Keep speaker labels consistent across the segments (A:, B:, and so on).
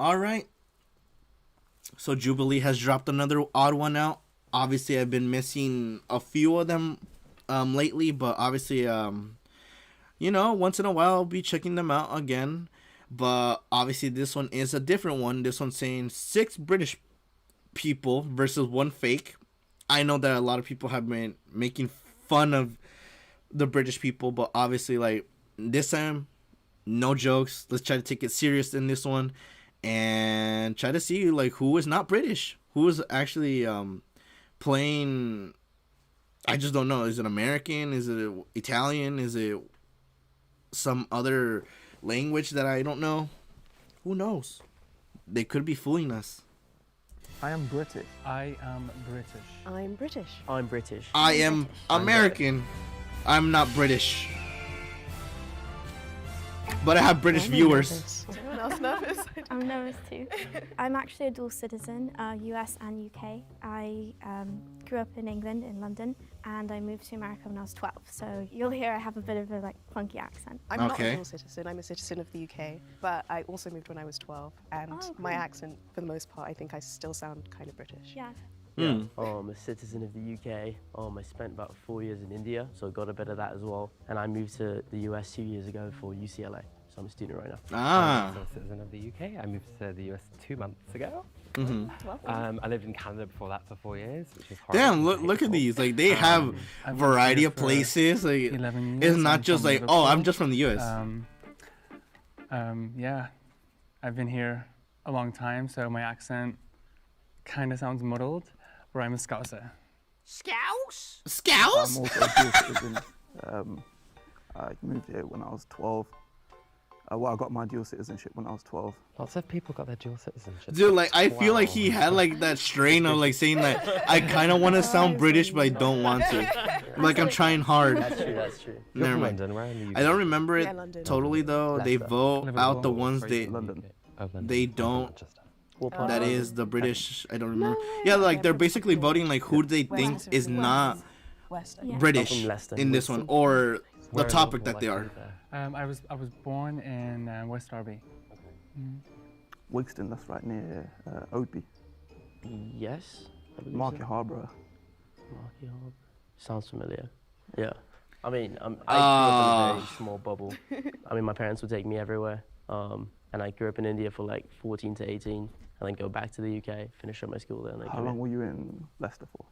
A: All right. So Jubilee has dropped another odd one out. Obviously, I've been missing a few of them lately, but obviously, once in a while I'll be checking them out again. But obviously, this one is a different one. This one's saying 6 British people versus 1 fake. I know that a lot of people have been making fun of the British people, but obviously, like, this time, no jokes. Let's try to take it serious in this one and try to see, like, who is not British, who is actually playing. I just don't know. Is it American? Is it Italian? Is it some other language that I don't know? Who knows? They could be fooling us.
B: I am British.
C: I am British.
D: I'm British.
E: I'm British.
A: I am American. I'm not British. But I have British viewers.
D: Is anyone else nervous?
F: I'm nervous too. I'm actually a dual citizen, US and UK. I grew up in England, in London, and I moved to America when I was 12. So you'll hear I have a bit of a funky accent.
D: I'm not a dual citizen, I'm a citizen of the UK, but I also moved when I was 12, and my accent, for the most part, I think I still sound kind of British.
F: Yeah.
E: Yeah. I'm a citizen of the UK. I spent about 4 years in India, so got a bit of that as well. And I moved to the US 2 years ago for UCLA, so I'm a student right now.
G: I'm a citizen of the UK. I moved to the US 2 months ago.
D: Welcome.
G: I lived in Canada before that for 4 years, which is horrible.
A: Damn, look at these. Like, they have variety of places. Like,
C: 11 years.
A: it's not
C: I'm
A: just
C: from
A: like,
C: Liverpool.
A: I'm just from the US.
C: Yeah, I've been here a long time, so my accent kind of sounds muddled, but I'm a Scouser.
A: Scouse?
B: I'm also a dual citizen. I moved here when I was 12. I got my dual citizenship when I was 12.
G: Lots of people got their dual citizenship.
A: Dude, like, I feel like he had, like, that strain of, like, saying that I kind of want to sound British, but I don't want to. Like, I'm trying hard.
E: That's true.
G: You're
A: Never
G: from
A: mind.
G: London, where in the UK?
A: I don't remember it
D: London.
A: totally, though. They
G: Leicester.
A: vote
C: Liverpool.
A: out the ones
G: Sorry,
B: London.
G: London.
A: they don't.
G: Manchester.
E: What part
A: That
E: of
A: is the British. I don't remember.
D: way.
A: Yeah, like, they're
D: Yeah,
A: basically voting, like, who they
D: West
A: think
D: specifically.
A: is not
D: West.
F: Yeah.
A: British
E: I'm from Leicester.
A: in this one, or the
G: Where in
A: topic
G: Liverpool,
A: that they
G: like,
A: are.
G: is there?
C: I was born in West Derby.
B: Wigston, that's right near Oadby.
E: Yes. I believe
B: Market
E: so.
B: Harbour.
E: Market Harbour. Sounds familiar. Yeah. I mean, I grew up in a very small bubble. I mean, my parents would take me everywhere. And I grew up in India for like 14 to 18, and then go back to the UK, finish up my school there. And then
B: How long were you in Leicester for?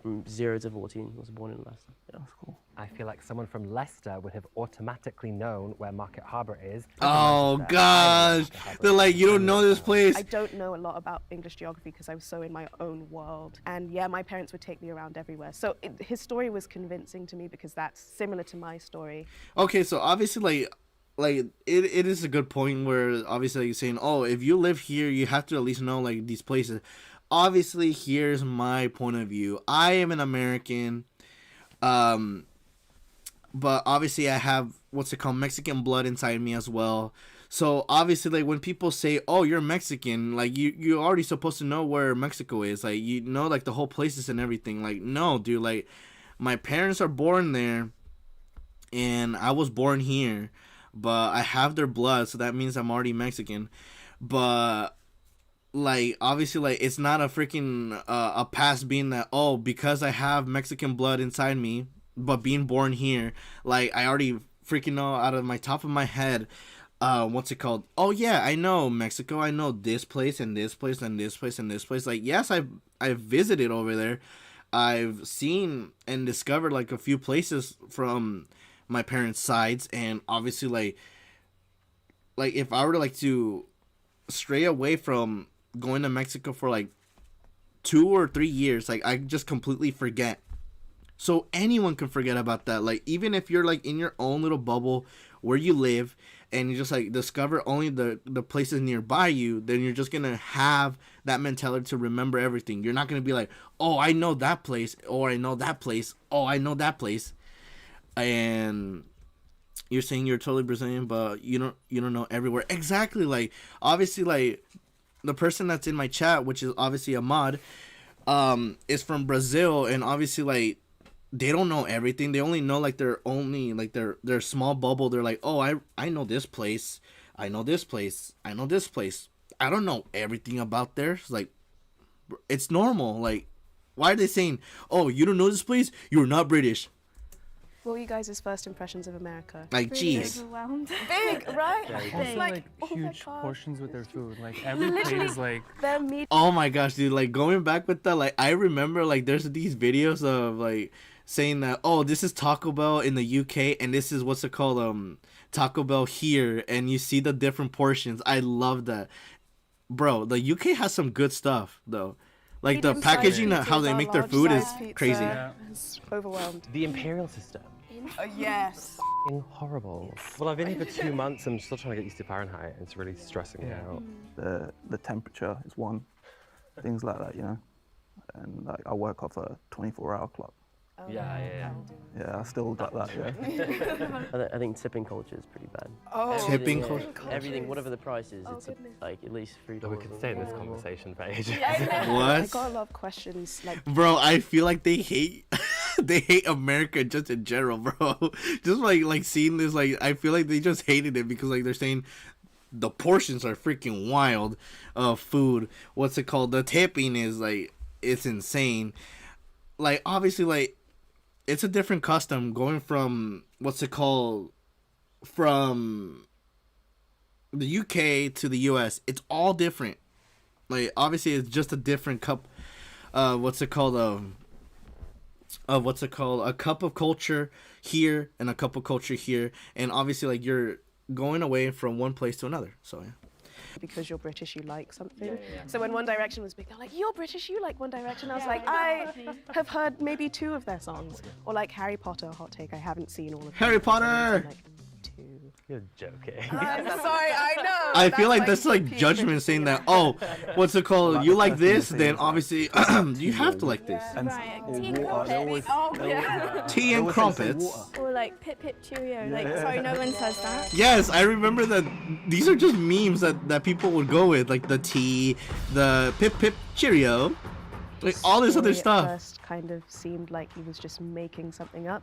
E: From 0 to 14, I was born in Leicester. Yeah.
B: That's cool.
G: I feel like someone from Leicester would have automatically known where Market Harbour is.
A: Oh,
G: Manchester. I know
A: gosh.
G: Market Harbour
A: They're
G: is.
A: like, you don't know this place.
D: I don't know a lot about English geography because I was so in my own world. And yeah, my parents would take me around everywhere. So his story was convincing to me because that's similar to my story.
A: Okay, so obviously, like it is a good point where obviously like, you're saying, oh, if you live here, you have to at least know like these places. Obviously, here's my point of view. I am an American, but obviously I have what's it called, Mexican blood inside me as well. So obviously, like when people say, "Oh, you're Mexican," like you're already supposed to know where Mexico is. Like you know, like the whole places and everything. Like no, dude. Like my parents are born there, and I was born here, but I have their blood, so that means I'm already Mexican. But like obviously, like it's not a freaking a pass being that because I have Mexican blood inside me, but being born here, like I already freaking know out of my top of my head. What's it called? Oh yeah, I know Mexico. I know this place and this place and this place and this place. Like yes, I've visited over there. I've seen and discovered like a few places from my parents' sides, and obviously like if I were to like to stray away from going to Mexico for like 2 or 3 years, like I just completely forget. So anyone can forget about that. Like even if you're like in your own little bubble where you live and you just like discover only the places nearby you, then you're just gonna have that mentality to remember everything. You're not gonna be like, oh, I know that place, or I know that place, oh, I know that place. And you're saying you're totally Brazilian, but you don't know everywhere. Exactly. Like obviously, like the person that's in my chat, which is obviously Ahmad, is from Brazil, and obviously like they don't know everything. They only know like their small bubble. They're like, oh, I know this place, I know this place, I know this place. I don't know everything about there. It's like, it's normal. Like, why are they saying, "Oh, you don't know this place? You're not British"?
D: What were you guys' first impressions of America?
A: Like,
F: Really
A: jeez.
F: overwhelmed.
D: Big, right?
C: Also, like
D: oh my
C: huge
D: God.
C: portions with their food. Like every plate is like
D: Their meat.
A: Oh my gosh, dude! Like going back with that, like I remember like there's these videos of like saying that, oh, this is Taco Bell in the UK and this is what's it called, Taco Bell here, and you see the different portions. I love that, bro. The UK has some good stuff though. Like the
D: Medium-sized
A: packaging, how they
D: pizzas,
A: make their food is
D: large-sized pizza.
A: crazy.
C: Yeah.
D: It's overwhelmed.
G: The imperial system.
D: Yes.
G: F***ing horrible. Well, I've been here for 2 months. I'm still trying to get used to Fahrenheit. It's really stressing me out.
B: The temperature is one, things like that, you know. And like I work off a 24-hour clock.
G: Yeah.
B: Yeah, I still got that. Yeah.
E: I think tipping culture is pretty bad.
D: Oh.
A: Tipping
E: yeah,
A: culture?
E: Everything, whatever the price is,
D: Oh,
E: it's
D: goodness.
E: like at least $3.
G: But we could stay in this conversation for ages.
D: I
A: What?
D: got a lot of questions. Like,
A: Bro, I feel like they hate they hate America just in general, bro. Just like seeing this, like I feel like they just hated it because like they're saying the portions are freaking wild of food. What's it called? The tipping is like it's insane. Like obviously like it's a different custom going from what's it called from the UK to the US. It's all different. Like obviously it's just a different cup. What's it called? What's it called? A cup of culture here and a cup of culture here, and obviously like you're going away from one place to another. So yeah.
D: because you're British, you like something. So when One Direction was big, they're like, you're British, you like One Direction. I was like, I have heard maybe 2 of their songs. Or like Harry Potter, hot take, I haven't seen all of them.
A: Harry Potter!
D: I've seen, like 2.
G: You're joking.
D: I'm sorry, I know.
A: I feel like that's like judgment saying that, oh, what's it called? You like this, then obviously you have to like this.
B: And
F: Right,
B: or
F: tea and
B: water. They always,
F: crumpets.
B: they always,
A: Tea
B: they
A: and
B: always say
A: crumpets.
B: water.
F: Or like Pip Pip Cheerio. Like, sorry, no one says that.
A: Yes, I remember that these are just memes that people would go with, like the tea, the pip pip Cheerio, like all this other
D: Story at
A: stuff.
D: first kind of seemed like he was just making something up.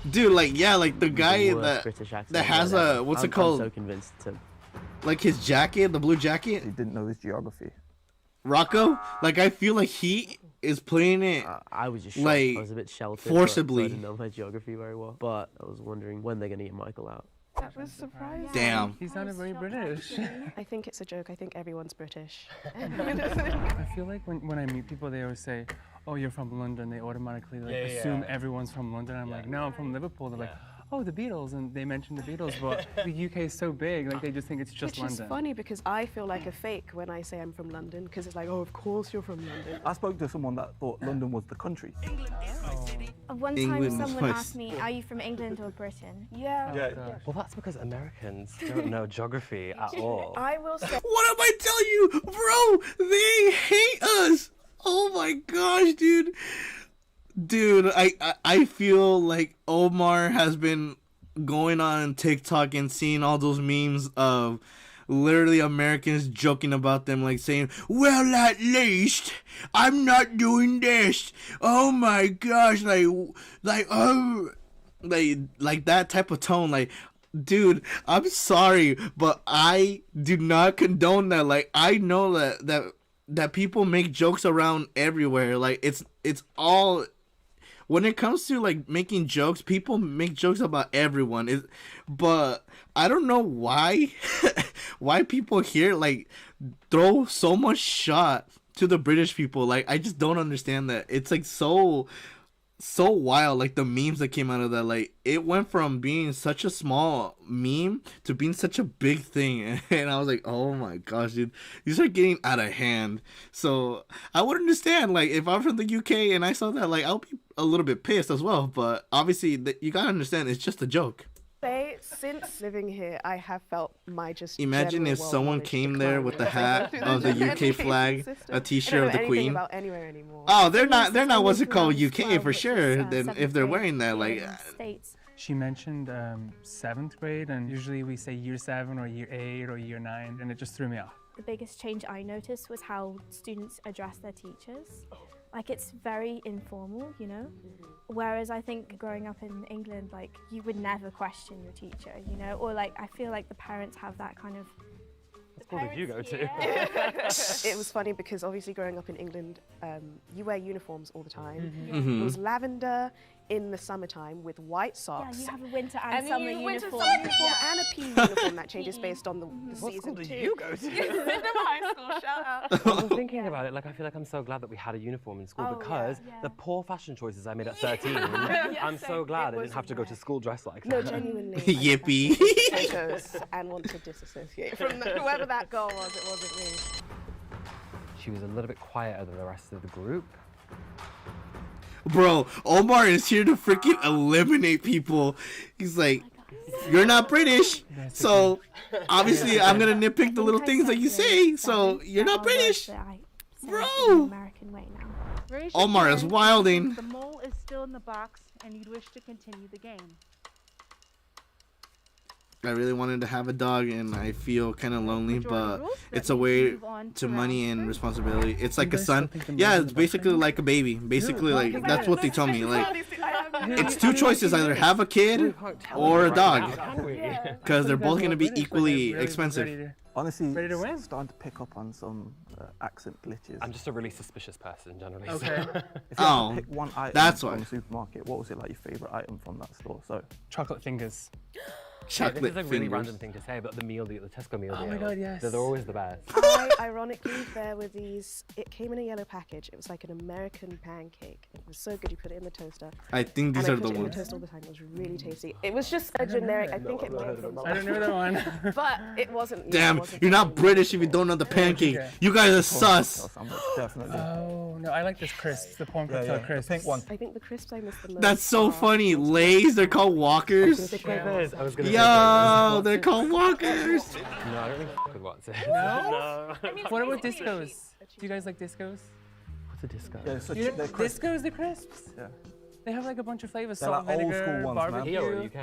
A: Dude, like yeah, like the guy
E: Worst
A: that
E: British accent
A: that has
E: ever.
A: a what's
E: I'm
A: it called?
E: I'm so convinced to.
A: Like his jacket, the blue jacket,
B: He didn't know his geography.
A: Rocco. Like I feel like he is playing it.
E: I was just shocked.
A: Like,
E: I was a bit sheltered.
A: forcibly.
E: So I didn't know my geography very well. But I was wondering when they're gonna get Michael out.
D: That was surprising.
A: Damn.
C: He sounded very British.
D: I think it's a joke. I think everyone's British.
C: I feel like when I meet people, they always say, "Oh, you're from London." They automatically like assume everyone's from London. I'm like, "No, I'm from Liverpool." They're like, "Oh, the Beatles," and they mention the Beatles, but the UK is so big, like they just think it's just
D: Which
C: London.
D: is funny because I feel like a fake when I say I'm from London because it's like, oh, of course you're from London.
B: I spoke to someone that thought London was the country.
F: One time
A: England
F: someone
A: was-
F: asked me, are you from England or Britain?
D: Yeah.
C: Gosh.
G: Well, that's because Americans don't know geography at all.
D: I will say
A: What am I telling you, bro? They hate us. Oh my gosh, dude. Dude, I feel like Omar has been going on TikTok and seeing all those memes of literally Americans joking about them, like saying, well, at least I'm not doing this. Oh my gosh, oh, like that type of tone. Like, dude, I'm sorry, but I do not condone that. Like, I know that people make jokes around everywhere. Like, it's all. When it comes to like making jokes, people make jokes about everyone. But I don't know why why people here like throw so much shot to the British people. Like I just don't understand that. It's like so wild, like the memes that came out of that. Like it went from being such a small meme to being such a big thing, and I was like, oh my gosh, dude, these are getting out of hand. So I would understand, like if I'm from the UK and I saw that, like I'll be a little bit pissed as well. But obviously you gotta understand, it's just a joke.
D: since living here, I have felt my just
A: Imagine
D: general
A: if someone
D: world
A: came
D: knowledge
A: there with the
D: decline
A: hat
D: through
A: of the UK
D: education
A: flag,
D: system.
A: a
D: I
A: T-shirt
D: don't
A: of
D: know
A: the
D: anything
A: Queen.
D: about anywhere anymore.
A: Oh, they're not
F: Someone
A: what's it called,
F: around
A: UK
F: 12,
A: for
F: which is,
A: sure. Then
F: seventh
A: if they're
F: grade
A: wearing that,
F: here
A: like
F: in the States.
C: She mentioned 7th grade, and usually we say year 7 or year 8 or year 9, and it just threw me off.
F: The biggest change I noticed was how students address their teachers. Like it's very informal, you know? Whereas I think growing up in England, like you would never question your teacher, you know? Or like I feel like the parents have that kind of
G: school did you go to?
D: It was funny because obviously growing up in England, you wear uniforms all the time.
A: Mm-hmm.
D: It was lavender in the summertime with white socks.
F: Yeah, you have a winter and,
D: And then
F: summer
D: you winter
F: uniform.
D: summer uniform and a PE uniform that changes based on the
G: What
D: season
G: school did
D: too.
G: you go to?
D: Sydenham High School, shout out.
G: I was thinking about it, like I feel like I'm so glad that we had a uniform in school
D: Oh,
G: because
F: yeah.
G: the poor fashion choices I made at 13, I'm so glad I didn't have to go to school dressed like
D: No,
G: that.
D: genuinely.
A: Yippee.
D: Photos and want to disassociate from whoever that girl was. It wasn't me.
G: She was a little bit quieter than the rest of the group.
A: Bro, Omar is here to freaking eliminate people. He's like, you're not British, so obviously I'm gonna nitpick the little things that you say. So you're not British, bro.
F: American way now.
H: Raise your
A: Omar is
H: hand
A: wilding.
H: if the mole is still in the box and you'd wish to continue the game.
A: I really wanted to have a dog, and I feel kind of lonely,
H: Majority
A: but
H: rules. That
A: it's a
H: means
A: way
H: move on
A: to
H: round
A: money and
H: three.
A: responsibility. It's like a
C: guys still
A: son.
C: think the
A: Yeah,
C: mother's
A: it's
C: the
A: basically
C: best
A: like a baby. Basically, like
C: because
A: that's what they tell me. Like it's
D: It's
A: two choices: either have a kid or a dog,
G: Can we?
A: because they're
C: You guys
A: both gonna
C: were
A: be
C: British, but
A: equally
C: they're really
A: expensive.
C: ready to-
B: Honestly,
C: Ready to win?
B: starting to pick up on some accent glitches.
G: I'm just a really suspicious person generally.
C: Okay.
B: If you had
A: Oh,
B: to pick one item
A: that's
B: from
A: why.
B: the supermarket, what was it like your favorite item from that store? So
C: Chocolate fingers.
A: Chocolate
G: this is a really
A: fingers.
G: random thing to say, but the meal deal, the Tesco meal deal.
C: Oh my God, yes.
G: They're always the best.
D: Ironically, there were these. It came in a yellow package. It was like an American pancake. It was so good. You put it in the toaster.
A: I think these
D: and
A: are
D: I put
A: the
D: it in the
A: ones.
D: toaster all the time. It was really tasty. It was just a generic. I think it might have been.
C: I don't know that one.
D: But it wasn't. yeah, it
A: Damn,
D: wasn't
A: you're not
D: something-
A: British if you don't know the pancake.
C: Okay.
A: You guys are
B: corn
A: sus.
B: cocktail sandwich, definitely.
C: Oh no, I like this crisps, the corn
B: yeah,
C: cocktail
B: yeah, the
C: crisps.
B: pink one.
D: I think the crisps I missed the most.
A: That's so
D: are-
A: funny. Lays, they're called walkers.
G: I was gonna
A: Yo, they're called walkers.
G: say no, I don't think with what's it.
C: No?
G: No.
C: What about discos? Do you guys like discos?
G: What's a disco?
B: Yeah, so
C: You
B: they're crisp.
C: discos, the crisps?
B: Yeah.
C: They have like a bunch of flavors:
B: They're
C: salt,
B: like old
C: vinegar,
B: school ones, man.
C: barbecue.
G: Here or UK?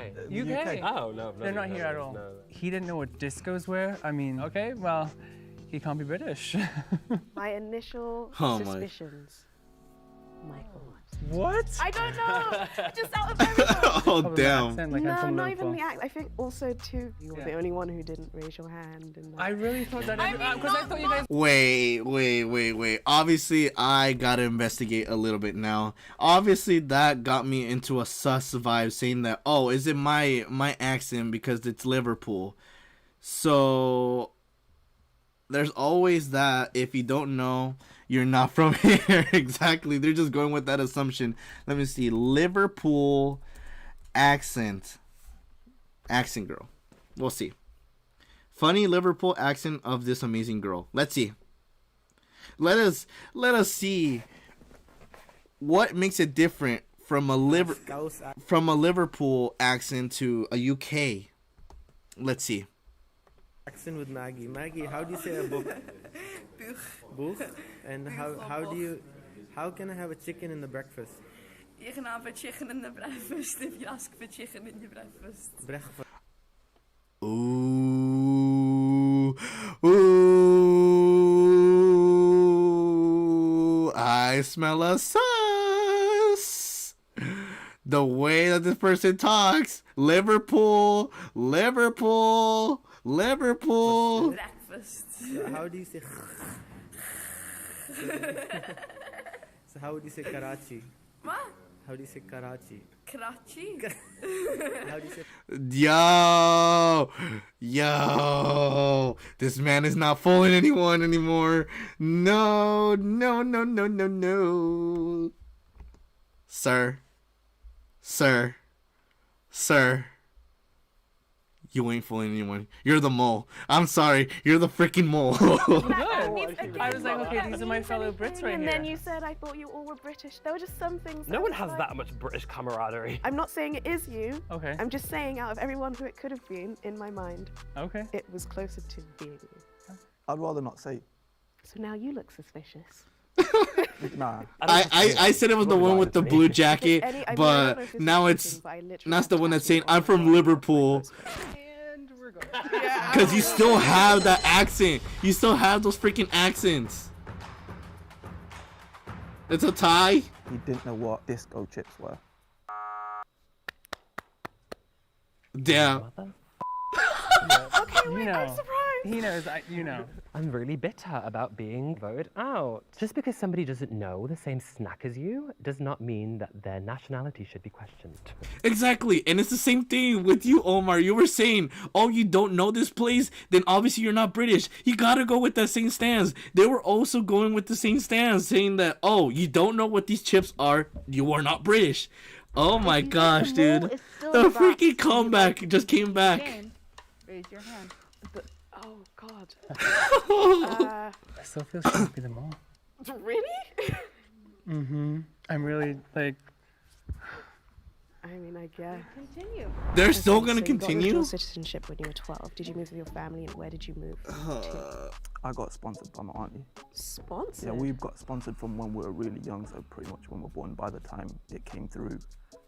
C: UK.
G: Oh no,
C: They're not here at all. He didn't know what discos were. I mean, okay, well, he can't be British.
D: My initial
A: Oh my.
D: suspicions. Michael.
C: What?
D: I don't know. Just out of everyone.
A: Oh
C: Probably
A: damn.
C: accent, like I'm
D: No,
C: from
D: not even
C: Liverpool.
D: the act. I think also too. You were
C: Yeah.
D: the only one who didn't raise your hand. And
C: I really thought that because I thought you guys.
A: Wait. Obviously, I gotta investigate a little bit now. Obviously, that got me into a sus vibe, saying that, oh, is it my accent because it's Liverpool? So there's always that. If you don't know, you're not from here. Exactly. They're just going with that assumption. Let me see. Liverpool accent girl. We'll see. Funny Liverpool accent of this amazing girl. Let's see. Let us see what makes it different from a Liverpool accent to a UK. Let's see.
I: Accent with Maggie. Maggie, how do you say a book? Book. And how can I have a chicken in the breakfast?
J: You can have a chicken in the breakfast if you ask for chicken in your breakfast.
I: Breakfast.
A: Ooh, I smell a sus. The way that this person talks. Liverpool.
J: Breakfast.
I: So how do you say? So how would you say Karachi?
J: What?
I: How do you say Karachi?
J: Karachi.
I: How do you say?
A: Yo, this man is not fooling anyone anymore. No. Sir. You ain't fooling anyone. You're the mole. I'm sorry. You're the freaking mole.
C: I was like, okay, these are my fellow Brits right
D: and
C: here.
D: then you said I thought you all were British. There were just some things.
G: No
D: I
G: one
D: was
G: has
D: like-
G: that much British camaraderie.
D: I'm not saying it is you.
C: Okay.
D: I'm just saying out of everyone who it could have been, in my mind,
C: Okay.
D: it was closer to being you.
B: I'd rather not say.
D: So now you look suspicious.
B: Nah.
A: I said it was the one with the blue jacket,
D: I mean, I don't
A: but
D: know if this
A: now
D: is
A: it's
D: cheating, but I literally
A: that's the
D: have
A: one that's
D: tattooed
A: saying
D: on
A: I'm
D: my
A: from
D: arm.
A: Liverpool.
H: And we're going.
A: Because you still have that accent. You still have those freaking accents. It's a tie.
B: He didn't know what disco chips were.
A: Damn.
D: Okay,
C: You
D: wait,
C: know.
D: I'm surprised.
C: He knows. You know.
G: I'm really bitter about being voted out. Just because somebody doesn't know the same snack as you does not mean that their nationality should be questioned.
A: Exactly, and it's the same thing with you, Omar. You were saying, oh, you don't know this place, then obviously you're not British. You gotta go with that same stance. They were also going with the same stance, saying that, oh, you don't know what these chips are, you are not British. Oh my gosh, dude. The freaking comeback just came back.
H: Raise your hand.
D: Oh God.
C: I still feel she might be the mole.
D: Really?
C: I'm really like.
D: I mean, I guess.
H: Continue.
A: They're still
D: So
A: gonna
D: you got your
A: continue?
D: dual citizenship when you were 12. Did you move with your family, and where did you move to?
B: I got sponsored by my auntie.
D: Sponsored?
B: Yeah, we got sponsored from when we were really young, so pretty much when we were born. By the time it came through,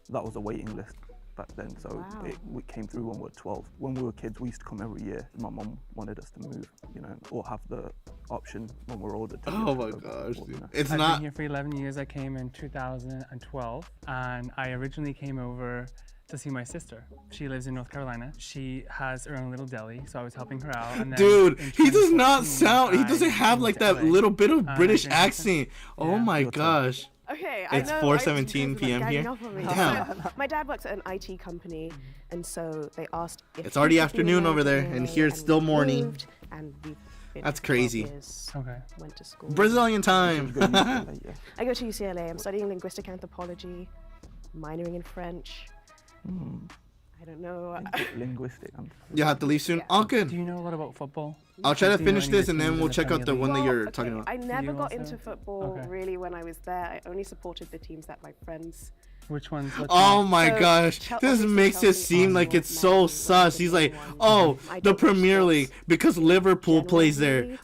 B: that was a waiting list back then, so
D: Wow.
B: it came through when we were 12. When we were kids, we used to come every year. My mum wanted us to move, you know, or have the option when we're older to
A: Oh my
B: go back and
A: gosh,
B: forth,
A: dude.
B: you know.
A: It's
C: I've
A: not.
C: been here for 11 years. I came in 2012, and I originally came over to see my sister. She lives in North Carolina. She has her own little deli, so I was helping her out. And then
A: Dude,
C: in
A: he does not
C: 2014,
A: sound. He
C: I
A: doesn't have
C: moved
A: like
C: to
A: that
C: LA.
A: little bit of British
C: Jameson.
A: accent. Oh
C: Yeah.
A: my gosh.
D: Okay,
A: It's
D: I know.
A: 4:17 p.m. here. Damn.
D: My dad works at an IT company, and so they asked if
A: It's already
D: he could be
A: afternoon
D: enrolled
A: over there,
D: in
A: and
D: LA,
A: here it's still
D: we
A: morning.
D: moved, and we've been
A: That's
D: 12
A: crazy.
D: years,
C: Okay.
D: Went to school.
A: Brazilian time.
B: Yeah.
D: I go to UCLA. I'm studying linguistic anthropology, minoring in French. I don't know.
B: Linguistic.
A: You have to leave soon. All good.
C: Do you know a lot about football?
A: I'll try to
C: Do you know
A: finish
C: any of
A: this
C: the
A: and then
C: teams
A: we'll
C: in
A: check out the
C: Premier
A: one that
C: League?
A: you're
D: Okay,
A: talking about.
D: I never
C: You
D: got
C: also?
D: into football
C: Okay.
D: really when I was there. I only supported the teams that my friends.
C: Which ones? Which
A: Oh
C: ones?
A: my
D: So,
A: gosh, this
D: obviously
A: makes it
D: Chelsea,
A: seem like
D: Arsenal,
A: it's so
D: Man U,
A: sus.
D: the
A: He's
D: main
A: like,
D: ones.
A: oh,
D: I
A: the
D: don't watch
A: Premier
D: sports
A: League because Liverpool plays there.
D: generally.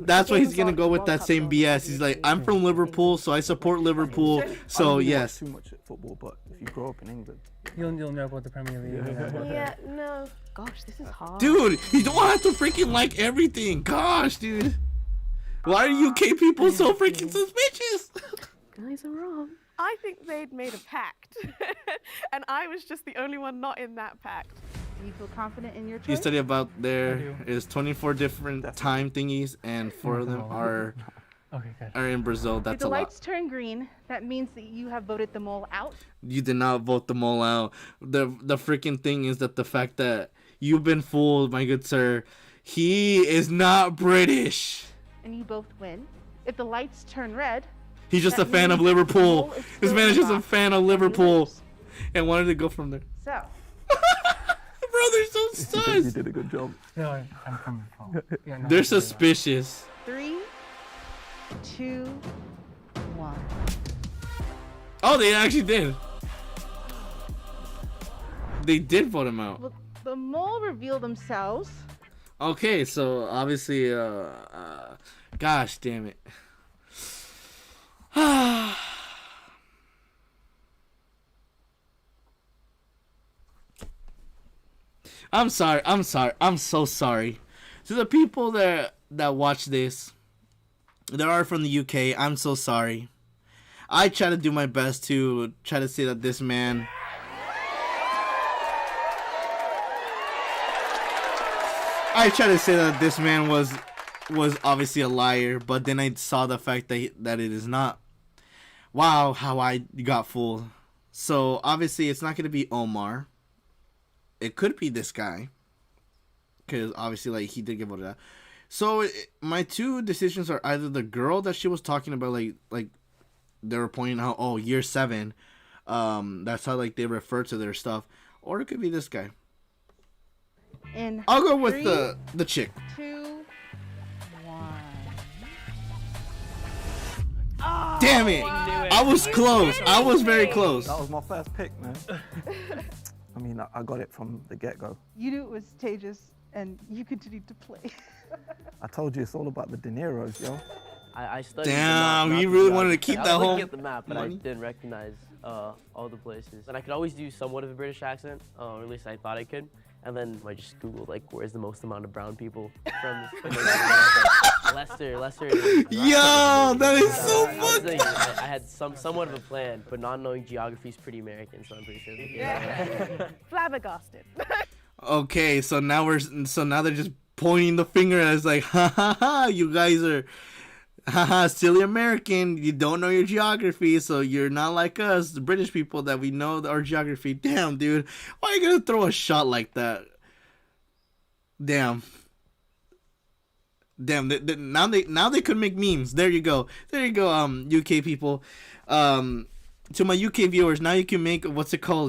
A: That's
D: The
A: why he's
D: games
A: gonna
D: on
A: go with
D: World
A: that
D: Cups
A: same
D: on,
A: BS. He's like,
D: obviously.
A: I'm from Liverpool, so I support Liverpool.
B: I
A: So
B: don't really
A: yes.
B: watch too much at football, but if you grow up in England,
C: You'll know about the Premier League.
D: Yeah, no. Gosh, this is hard.
A: Dude, you don't have to freaking like everything. Gosh, dude. Why are UK people so freaking suspicious?
D: Guys are wrong. I think they'd made a pact, and I was just the only one not in that pact.
H: Do you feel confident in your
A: You
H: choice?
A: study about
C: I
A: there
C: do.
A: is 24 different time thingies, and 4 of them are
C: Okay, good.
A: in Brazil.
H: If
A: That's
H: the
A: a lot.
H: lights turn green, that means that you have voted them all out.
A: You did not vote them all out. The freaking thing is that the fact that you've been fooled, my good sir. He is not British.
H: And you both win. If the lights turn red,
A: He's just
H: that
A: a fan of
H: means
A: Liverpool.
H: the mole is
A: This
H: still
A: man is
H: in
A: just
H: the
A: a
H: box,
A: fan of
H: and he
A: Liverpool
H: loses.
A: and wanted to go from there.
H: So,
A: Bro, they're so
B: you
A: sus.
B: did a good job.
C: No, I'm coming from. Yeah, no,
A: They're
C: I can do that.
A: suspicious.
H: 3, 2, 1.
A: Oh, they actually did. They did vote him out.
H: Well, the mole revealed themselves.
A: Okay, so obviously, gosh damn it. I'm sorry. I'm so sorry. To the people that watch this, that are from the UK, I'm so sorry. I try to do my best to try to say that this man. I try to say that this man was obviously a liar, but then I saw the fact that it is not. Wow, how I got fooled. So obviously it's not gonna be Omar. It could be this guy, because obviously like he did get voted out. So my two decisions are either the girl that she was talking about, like they were pointing out, oh, year 7, that's how like they refer to their stuff, or it could be this guy.
H: In
A: I'll go with
H: 3,
A: the chick.
H: 2, 1.
A: Damn it! I was close. I was very close.
B: That was my first pick, man. I mean, I got it from the get-go.
H: You knew it was Tejas, and you continued to play.
B: I told you it's all about the De Niro's, yo.
E: I studied
A: Damn,
E: the map,
A: you
E: not
A: really
E: the
A: wanted to
E: geography.
A: keep
E: I
A: that
E: was
A: whole
E: looking at the map, but
A: money?
E: I didn't recognize all the places. And I could always do somewhat of a British accent, or at least I thought I could. And then I just Googled, like, where's the most amount of brown people from Leicester.
A: Yo, that is so
E: I was
A: funny.
E: thinking, I had somewhat of a plan, but not knowing geography is pretty American, so I'm pretty sure.
D: Flabbergasted.
A: Okay, so now they're just pointing the finger at us like, ha ha ha, you guys are, haha, silly American. You don't know your geography, so you're not like us, the British people, that we know our geography. Damn, dude, why are you gonna throw a shot like that? Damn. Damn. Now they could make memes. There you go. UK people. To my UK viewers, now you can make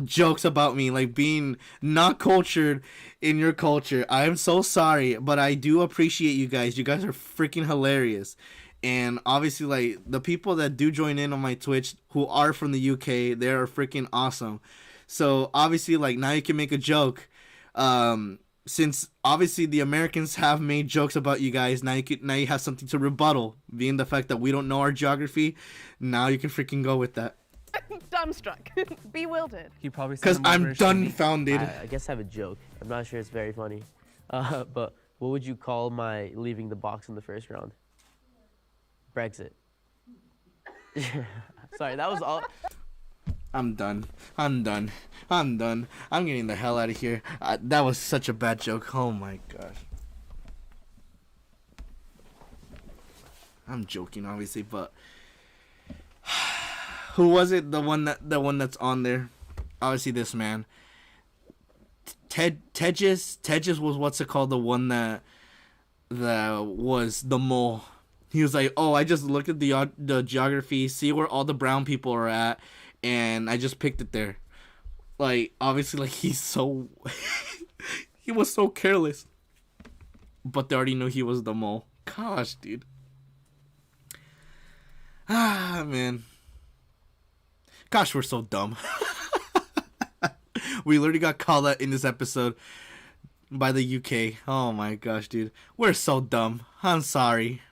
A: jokes about me, like being not cultured in your culture. I am so sorry, but I do appreciate you guys. You guys are freaking hilarious. And obviously, like, the people that do join in on my Twitch who are from the UK, they're freaking awesome. So obviously, like, now you can make a joke. Since obviously the Americans have made jokes about you guys, now you have something to rebuttal, being the fact that we don't know our geography. Now you can freaking go with that.
D: Dumbstruck. Bewildered.
C: He probably
A: Because I'm dumbfounded.
E: I guess I have a joke. I'm not sure it's very funny. But what would you call my leaving the box in the first round? Brexit. Sorry, that was all.
A: I'm done. I'm getting the hell out of here. That was such a bad joke. Oh my gosh. I'm joking, obviously, but who was it? The one that's on there. Obviously, this man. Tejas was what's it called? The one that was the mole. He was like, oh, I just looked at the geography, see where all the brown people are at, and I just picked it there. Like, obviously, like, he was so careless. But they already knew he was the mole. Gosh, dude. Ah, man. Gosh, we're so dumb. We literally got called out in this episode by the UK. Oh my gosh, dude. We're so dumb. I'm sorry.